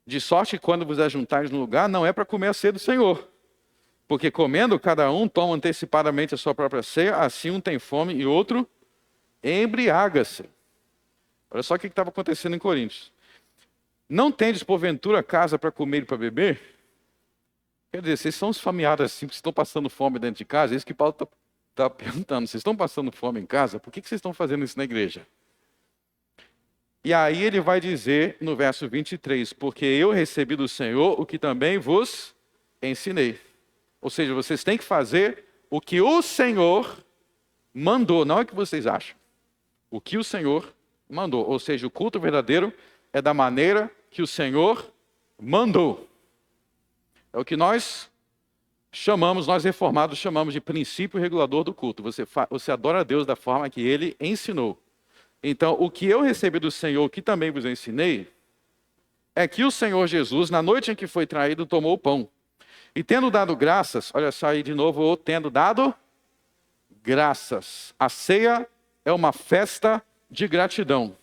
[SPEAKER 1] De sorte que quando vos ajuntares no lugar, não é para comer a ceia do Senhor. Porque comendo, cada um toma antecipadamente a sua própria ceia, assim um tem fome e outro embriaga-se. Olha só o que estava acontecendo em Coríntios. Não tendes, porventura, casa para comer e para beber? Quer dizer, vocês são os familiares assim, que estão passando fome dentro de casa? É isso que Paulo está perguntando. Vocês estão passando fome em casa? Por que vocês estão fazendo isso na igreja? E aí ele vai dizer no verso 23, porque eu recebi do Senhor o que também vos ensinei. Ou seja, vocês têm que fazer o que o Senhor mandou, não é o que vocês acham. O que o Senhor mandou. Ou seja, o culto verdadeiro é da maneira que o Senhor mandou. É o que nós reformados chamamos de princípio regulador do culto. Você adora a Deus da forma que Ele ensinou. Então, o que eu recebi do Senhor, que também vos ensinei, é que o Senhor Jesus, na noite em que foi traído, tomou o pão. E tendo dado graças, olha só aí de novo, tendo dado graças. A ceia é uma festa de gratidão.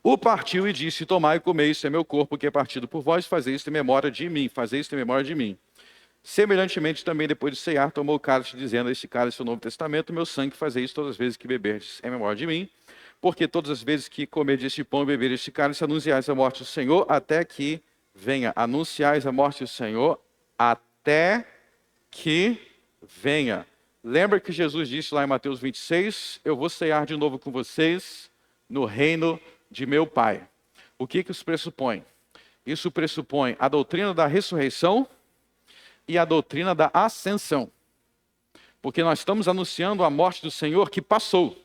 [SPEAKER 1] O partiu e disse, tomai e comei, isso é meu corpo que é partido por vós, fazei isto em memória de mim, fazei isto em memória de mim. Semelhantemente também, depois de ceiar, tomou o cálice, dizendo, este cálice é o Novo Testamento, meu sangue, fazei isso todas as vezes que beberdes em memória de mim. Porque todas as vezes que comerdes este pão e beberdes este cálice, anunciais a morte do Senhor, até que venha. Anunciais a morte do Senhor, até que venha. Lembra que Jesus disse lá em Mateus 26, eu vou ceiar de novo com vocês no reino de meu Pai. O que isso pressupõe? Isso pressupõe a doutrina da ressurreição e a doutrina da ascensão. Porque nós estamos anunciando a morte do Senhor que passou.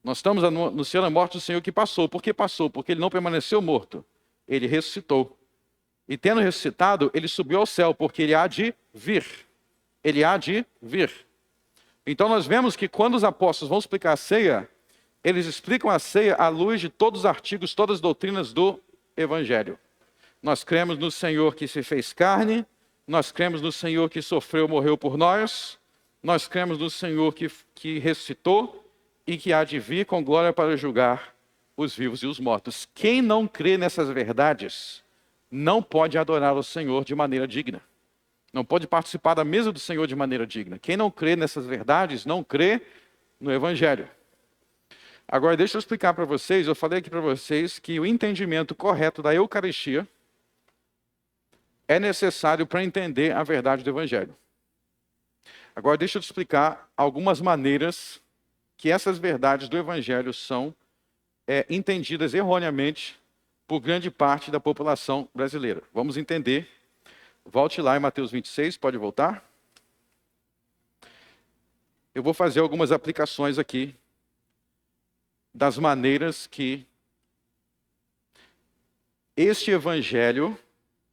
[SPEAKER 1] Nós estamos anunciando a morte do Senhor que passou. Por que passou? Porque ele não permaneceu morto. Ele ressuscitou. E tendo ressuscitado, ele subiu ao céu, porque ele há de vir. Ele há de vir. Então nós vemos que quando os apóstolos vão explicar a ceia, eles explicam a ceia à luz de todos os artigos, todas as doutrinas do Evangelho. Nós cremos no Senhor que se fez carne, nós cremos no Senhor que sofreu, morreu por nós, nós cremos no Senhor que ressuscitou, e que há de vir com glória para julgar os vivos e os mortos. Quem não crê nessas verdades, não pode adorar o Senhor de maneira digna. Não pode participar da mesa do Senhor de maneira digna. Quem não crê nessas verdades, não crê no Evangelho. Agora, deixa eu explicar para vocês, eu falei aqui para vocês que o entendimento correto da Eucaristia é necessário para entender a verdade do Evangelho. Agora, deixa eu te explicar algumas maneiras que essas verdades do Evangelho são entendidas erroneamente por grande parte da população brasileira. Vamos entender. Volte lá em Mateus 26, pode voltar? Eu vou fazer algumas aplicações aqui das maneiras que este Evangelho,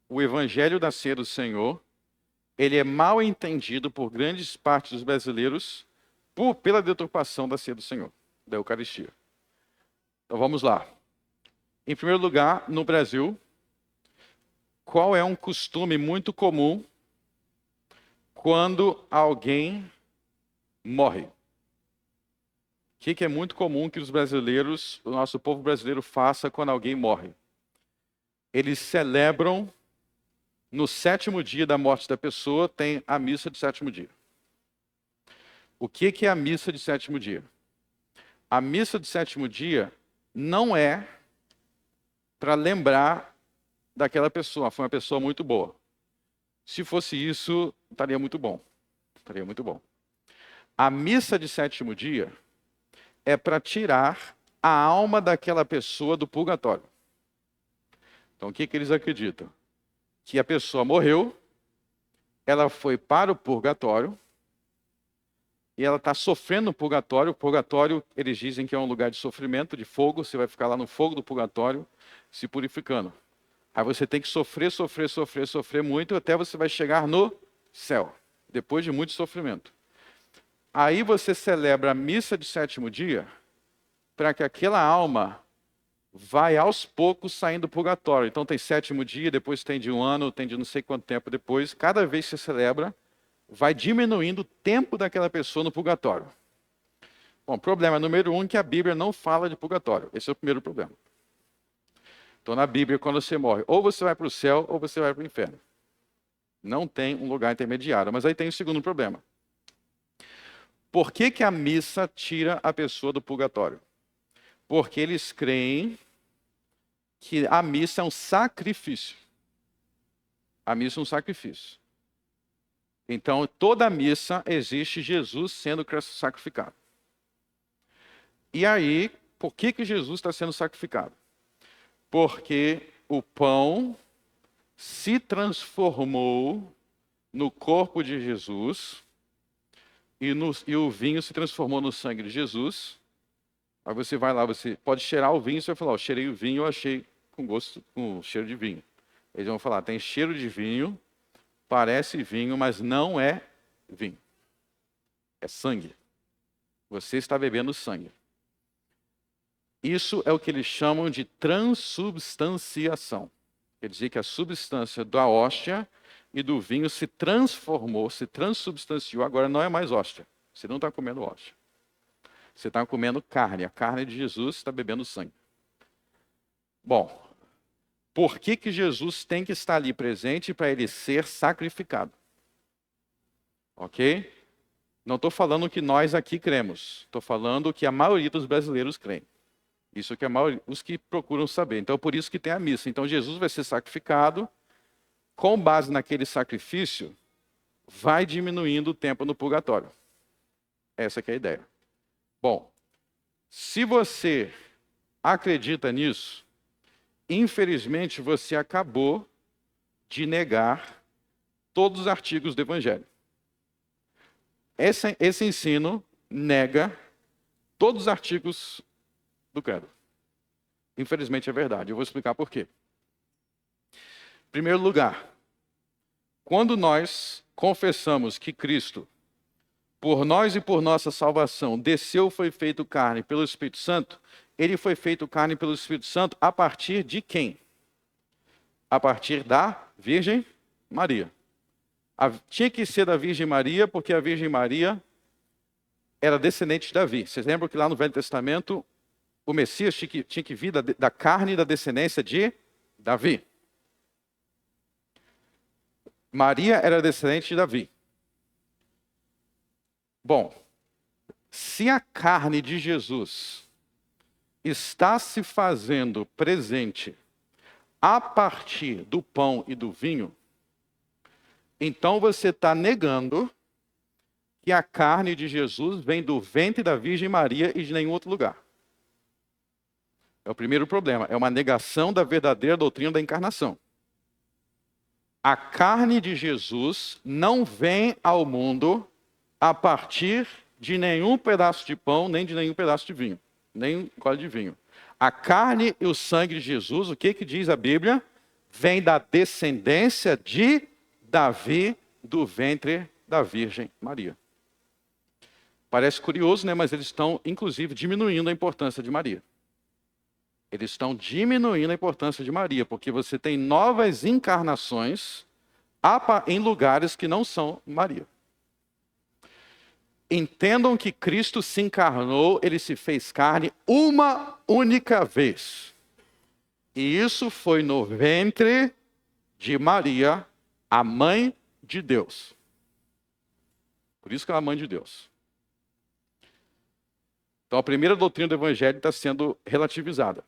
[SPEAKER 1] o Evangelho da ceia do Senhor, ele é mal entendido por grandes partes dos brasileiros pela deturpação da ceia do Senhor, da Eucaristia. Então vamos lá. Em primeiro lugar, no Brasil, qual é um costume muito comum quando alguém morre? O que é muito comum que os brasileiros, o nosso povo brasileiro faça quando alguém morre? Eles celebram, no 7º dia da morte da pessoa, tem a missa de 7º dia. O que é a missa de 7º dia? A missa de 7º dia não é para lembrar daquela pessoa, foi uma pessoa muito boa. Se fosse isso, estaria muito bom. Estaria muito bom. A missa de 7º dia é para tirar a alma daquela pessoa do purgatório. Então, o que eles acreditam? Que a pessoa morreu, ela foi para o purgatório, e ela está sofrendo no purgatório. O purgatório, eles dizem que é um lugar de sofrimento, de fogo. Você vai ficar lá no fogo do purgatório, se purificando. Aí você tem que sofrer, sofrer, sofrer, sofrer muito, até você vai chegar no céu, depois de muito sofrimento. Aí você celebra a missa de 7º dia, para que aquela alma vai aos poucos saindo do purgatório. Então tem 7º dia, depois tem de 1 ano, tem de não sei quanto tempo depois. Cada vez que você celebra, vai diminuindo o tempo daquela pessoa no purgatório. Bom, problema número 1 é que a Bíblia não fala de purgatório. Esse é o primeiro problema. Então, na Bíblia, quando você morre, ou você vai para o céu, ou você vai para o inferno. Não tem um lugar intermediário. Mas aí tem o segundo problema. Por que a missa tira a pessoa do purgatório? Porque eles creem que a missa é um sacrifício. A missa é um sacrifício. Então, toda a missa existe Jesus sendo sacrificado. E aí, por que Jesus está sendo sacrificado? Porque o pão se transformou no corpo de Jesus e o vinho se transformou no sangue de Jesus. Aí você vai lá, você pode cheirar o vinho, você vai falar, eu cheirei o vinho, eu achei com gosto, com cheiro de vinho. Eles vão falar, tem cheiro de vinho, parece vinho, mas não é vinho. É sangue. Você está bebendo sangue. Isso é o que eles chamam de transubstanciação. Quer dizer que a substância da hóstia e do vinho se transformou, se transubstanciou, agora não é mais hóstia. Você não está comendo hóstia. Você está comendo carne. A carne de Jesus está bebendo sangue. Bom, por que Jesus tem que estar ali presente para ele ser sacrificado? Ok? Não estou falando que nós aqui cremos. Estou falando que a maioria dos brasileiros creem. Isso que a maioria, os que procuram saber. Então, por isso que tem a missa. Então, Jesus vai ser sacrificado. Com base naquele sacrifício, vai diminuindo o tempo no purgatório. Essa que é a ideia. Bom, se você acredita nisso, infelizmente você acabou de negar todos os artigos do Evangelho. Esse ensino nega todos os artigos do credo. Infelizmente é verdade. Eu vou explicar por quê. Em primeiro lugar, quando nós confessamos que Cristo, por nós e por nossa salvação, desceu, foi feito carne pelo Espírito Santo, ele foi feito carne pelo Espírito Santo a partir de quem? A partir da Virgem Maria. Tinha que ser da Virgem Maria, porque a Virgem Maria era descendente de Davi. Vocês lembram que lá no Velho Testamento, o Messias tinha que vir da carne e da descendência de Davi. Maria era descendente de Davi. Bom, se a carne de Jesus está se fazendo presente a partir do pão e do vinho, então você está negando que a carne de Jesus vem do ventre da Virgem Maria e de nenhum outro lugar. É o primeiro problema. É uma negação da verdadeira doutrina da encarnação. A carne de Jesus não vem ao mundo a partir de nenhum pedaço de pão, nem de nenhum pedaço de vinho, nem um gole de vinho. A carne e o sangue de Jesus, o que diz a Bíblia? Vem da descendência de Davi, do ventre da Virgem Maria. Parece curioso, né? Mas eles estão, inclusive, diminuindo a importância de Maria. Eles estão diminuindo a importância de Maria, porque você tem novas encarnações em lugares que não são Maria. Entendam que Cristo se encarnou, ele se fez carne uma única vez. E isso foi no ventre de Maria, a mãe de Deus. Por isso que ela é a mãe de Deus. Então a primeira doutrina do Evangelho está sendo relativizada.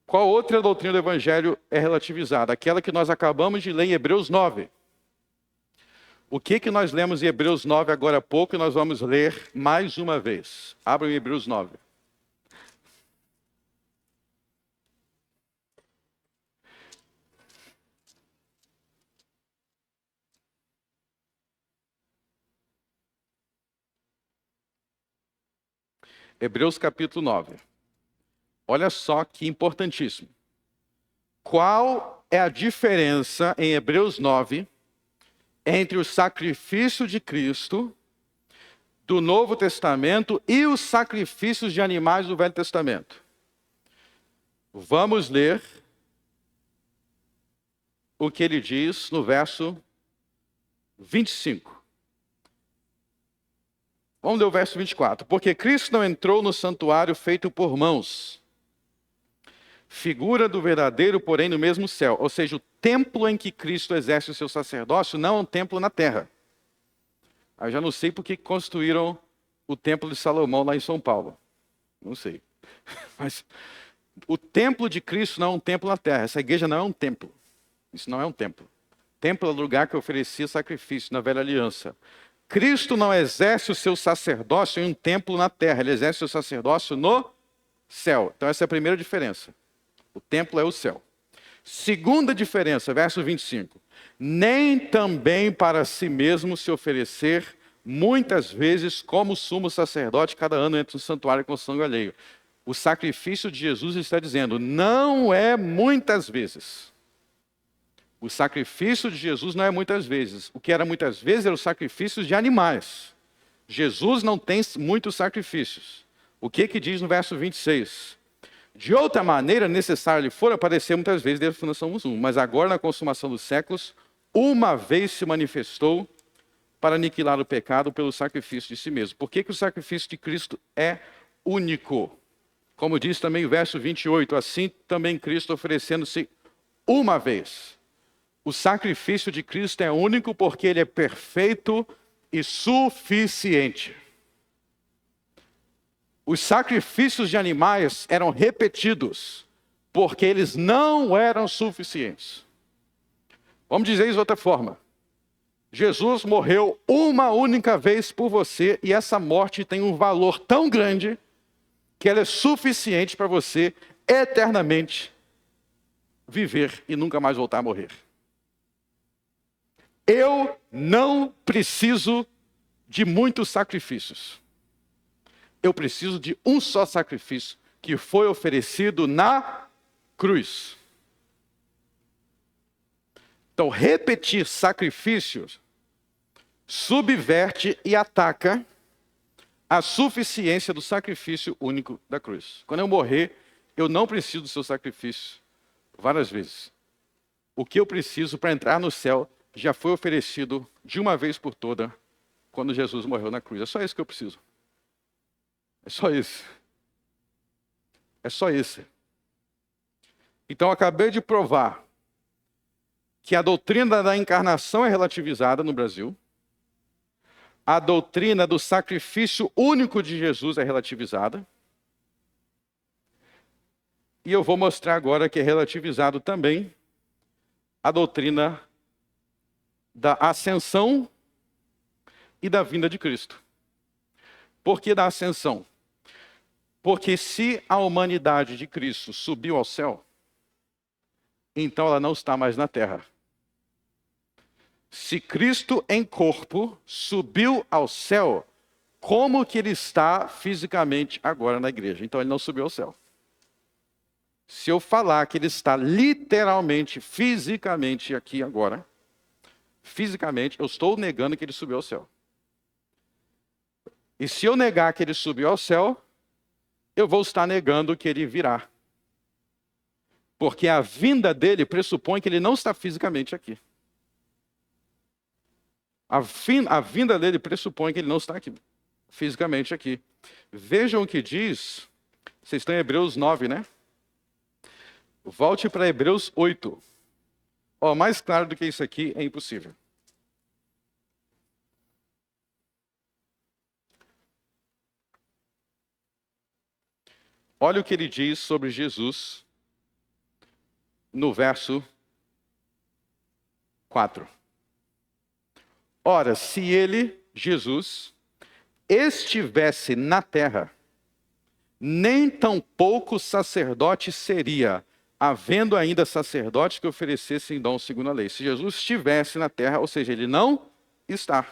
[SPEAKER 1] Qual outra doutrina do Evangelho é relativizada? Aquela que nós acabamos de ler em Hebreus 9. O que nós lemos em Hebreus 9 agora há pouco e nós vamos ler mais uma vez. Abra em Hebreus 9. Hebreus capítulo 9. Olha só que importantíssimo. Qual é a diferença em Hebreus 9 entre o sacrifício de Cristo do Novo Testamento e os sacrifícios de animais do Velho Testamento? Vamos ler o que ele diz no verso 25. Vamos ler o verso 24. Porque Cristo não entrou no santuário feito por mãos, figura do verdadeiro, porém no mesmo céu. Ou seja, o templo em que Cristo exerce o seu sacerdócio não é um templo na terra. Eu já não sei por que construíram o templo de Salomão lá em São Paulo. Não sei. Mas o templo de Cristo não é um templo na terra. Essa igreja não é um templo. Isso não é um templo. Templo é o lugar que oferecia sacrifício na velha aliança. Cristo não exerce o seu sacerdócio em um templo na terra. Ele exerce o seu sacerdócio no céu. Então essa é a primeira diferença. O templo é o céu. Segunda diferença, verso 25. Nem também para si mesmo se oferecer muitas vezes como sumo sacerdote cada ano entra no santuário com sangue alheio. O sacrifício de Jesus está dizendo, não é muitas vezes. O sacrifício de Jesus não é muitas vezes. O que era muitas vezes eram os sacrifícios de animais. Jesus não tem muitos sacrifícios. O que diz no verso 26? De outra maneira, necessário lhe for aparecer muitas vezes desde a fundação do mundo, mas agora, na consumação dos séculos, uma vez se manifestou para aniquilar o pecado pelo sacrifício de si mesmo. Por que o sacrifício de Cristo é único? Como diz também o verso 28, assim também Cristo oferecendo-se uma vez. O sacrifício de Cristo é único porque ele é perfeito e suficiente. Os sacrifícios de animais eram repetidos porque eles não eram suficientes. Vamos dizer isso de outra forma. Jesus morreu uma única vez por você e essa morte tem um valor tão grande que ela é suficiente para você eternamente viver e nunca mais voltar a morrer. Eu não preciso de muitos sacrifícios. Eu preciso de um só sacrifício que foi oferecido na cruz. Então, repetir sacrifícios subverte e ataca a suficiência do sacrifício único da cruz. Quando eu morrer, eu não preciso do seu sacrifício várias vezes. O que eu preciso para entrar no céu já foi oferecido de uma vez por toda quando Jesus morreu na cruz. É só isso que eu preciso. É só isso. É só isso. Então, acabei de provar que a doutrina da encarnação é relativizada no Brasil. A doutrina do sacrifício único de Jesus é relativizada. E eu vou mostrar agora que é relativizado também a doutrina da ascensão e da vinda de Cristo. Por que da ascensão? Porque se a humanidade de Cristo subiu ao céu, então ela não está mais na terra. Se Cristo em corpo subiu ao céu, como que ele está fisicamente agora na igreja? Então ele não subiu ao céu. Se eu falar que ele está literalmente, fisicamente aqui agora, fisicamente, eu estou negando que ele subiu ao céu. E se eu negar que ele subiu ao céu, eu vou estar negando que ele virá. Porque a vinda dele pressupõe que ele não está fisicamente aqui. A vinda dele pressupõe que ele não está aqui, fisicamente aqui. Vejam o que diz, vocês estão em Hebreus 9, né? Volte para Hebreus 8. Mais claro do que isso aqui é impossível. Olha o que ele diz sobre Jesus no verso 4. Ora, se ele, Jesus, estivesse na terra, nem tampouco sacerdote seria, havendo ainda sacerdotes que oferecessem dom segundo a lei. Se Jesus estivesse na terra, ou seja, ele não está.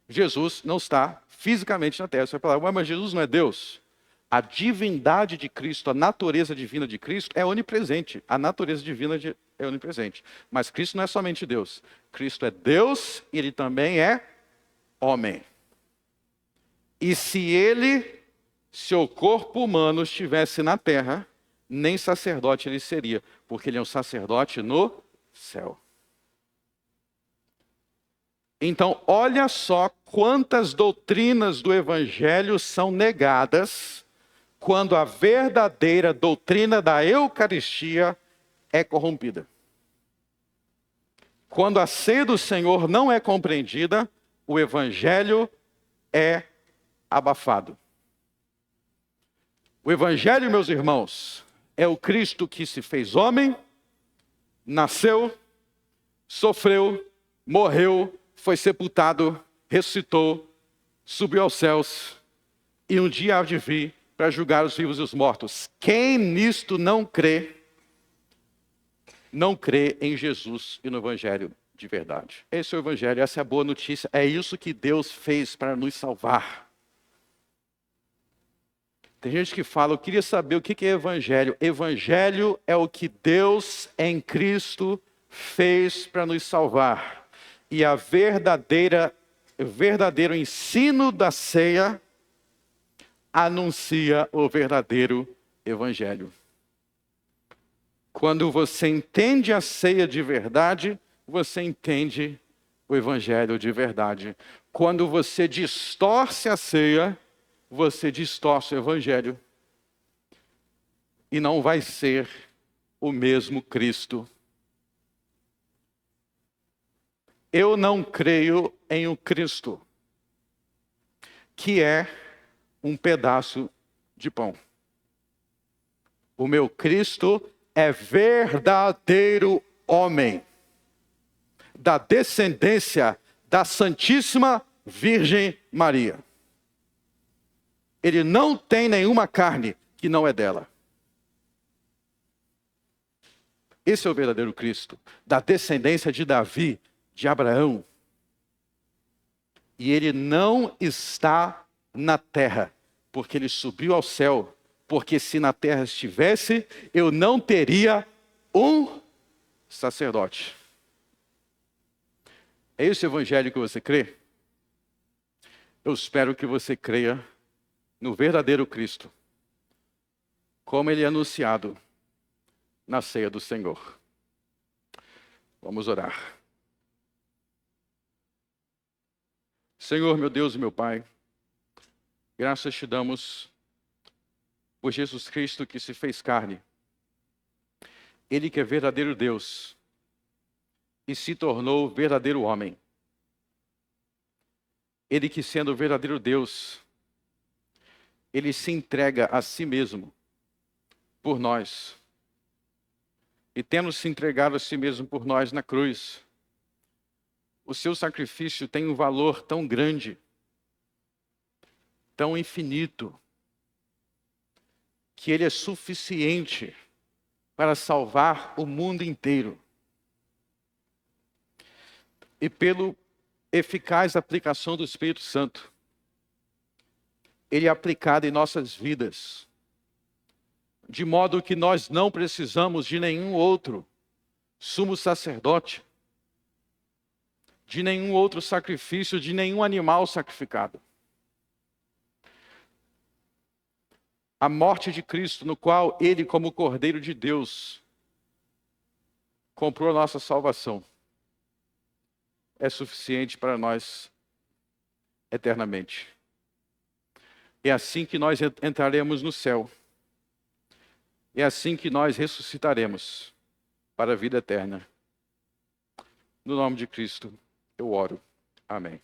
[SPEAKER 1] Jesus não está fisicamente na terra. Você vai falar, mas Jesus não é Deus? A divindade de Cristo, a natureza divina de Cristo é onipresente. A natureza divina é onipresente. Mas Cristo não é somente Deus. Cristo é Deus e ele também é homem. E se o corpo humano estivesse na terra, nem sacerdote ele seria, porque ele é um sacerdote no céu. Então, olha só quantas doutrinas do Evangelho são negadas quando a verdadeira doutrina da Eucaristia é corrompida. Quando a ceia do Senhor não é compreendida, o Evangelho é abafado. O Evangelho, meus irmãos, é o Cristo que se fez homem, nasceu, sofreu, morreu, foi sepultado, ressuscitou, subiu aos céus e um dia há de vir para julgar os vivos e os mortos. Quem nisto não crê em Jesus e no Evangelho de verdade. Esse é o Evangelho, essa é a boa notícia. É isso que Deus fez para nos salvar. Tem gente que fala, eu queria saber o que é Evangelho. Evangelho é o que Deus em Cristo fez para nos salvar. E o verdadeiro ensino da ceia anuncia o verdadeiro Evangelho. Quando você entende a ceia de verdade, você entende o Evangelho de verdade. Quando você distorce a ceia, você distorce o Evangelho. E não vai ser o mesmo Cristo. Eu não creio em um Cristo que é um pedaço de pão. O meu Cristo é verdadeiro homem, da descendência da Santíssima Virgem Maria. Ele não tem nenhuma carne que não é dela. Esse é o verdadeiro Cristo, da descendência de Davi, de Abraão. E ele não está na terra, porque ele subiu ao céu. Porque se na terra estivesse, eu não teria um sacerdote. É esse o Evangelho que você crê? Eu espero que você creia no verdadeiro Cristo, como ele é anunciado na ceia do Senhor. Vamos orar. Senhor, meu Deus e meu Pai, graças te damos por Jesus Cristo que se fez carne. Ele que é verdadeiro Deus e se tornou verdadeiro homem. Ele que sendo verdadeiro Deus, ele se entrega a si mesmo por nós. E tendo se entregado a si mesmo por nós na cruz, o seu sacrifício tem um valor tão grande, tão infinito, que ele é suficiente para salvar o mundo inteiro. E pela eficaz aplicação do Espírito Santo, ele é aplicado em nossas vidas, de modo que nós não precisamos de nenhum outro sumo sacerdote, de nenhum outro sacrifício, de nenhum animal sacrificado. A morte de Cristo, no qual Ele, como Cordeiro de Deus, comprou a nossa salvação, é suficiente para nós eternamente. É assim que nós entraremos no céu. É assim que nós ressuscitaremos para a vida eterna. No nome de Cristo, eu oro. Amém.